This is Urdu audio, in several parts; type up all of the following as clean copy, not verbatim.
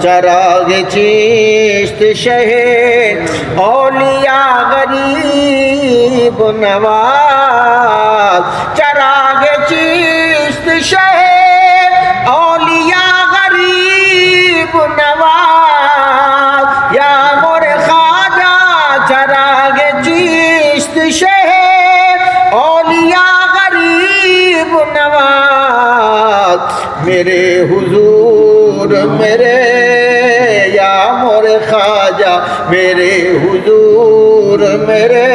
چراغ چشت شہ اولیاء غریب نواز، چراغ چشت شہ اولیاء غریب نواز، یا مور خواجہ چراغ چشت شہ اولیاء غریب نواز، میرے حضور میرے یا مور خواجہ میرے حضور میرے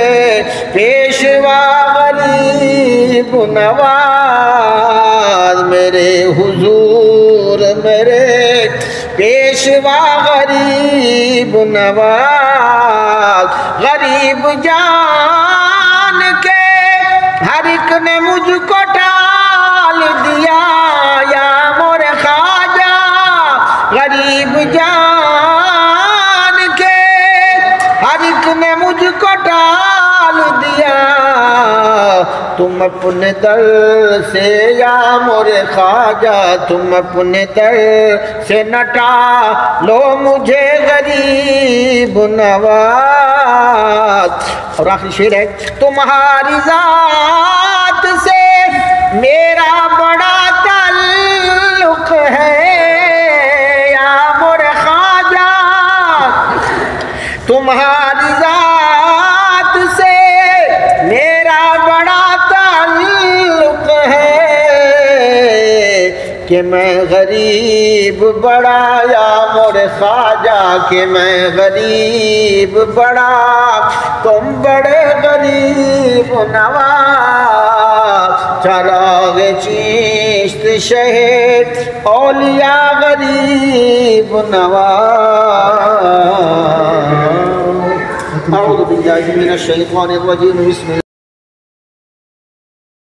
پیشوا غریب نواز، میرے حضور میرے پیشوا غریب نواز، غریب جان کے ہر ایک نے مجھ کو ٹال دیا، یا مور خواجہ غریب جان کے ہر ایک نے مجھ کو ٹال دیا، تم اپنے در سے یا مور خواجہ تم اپنے در سے نٹا لو مجھے غریب نواز۔ اور آخری شعر ہے، تمہاری ذات سے میرا بڑا تعلق ہے یا مور خواجہ، تمہاری ذات سے میرا بڑا تعلق ہے کہ میں غریب بڑا یا مور خواجہ، کہ میں غریب بڑا تم بڑے غریب نواز، چراغ چشت شہ اولیاء غریب نواز۔ اعوذ باللہ من الشیطان الرجیم، بسم اللہ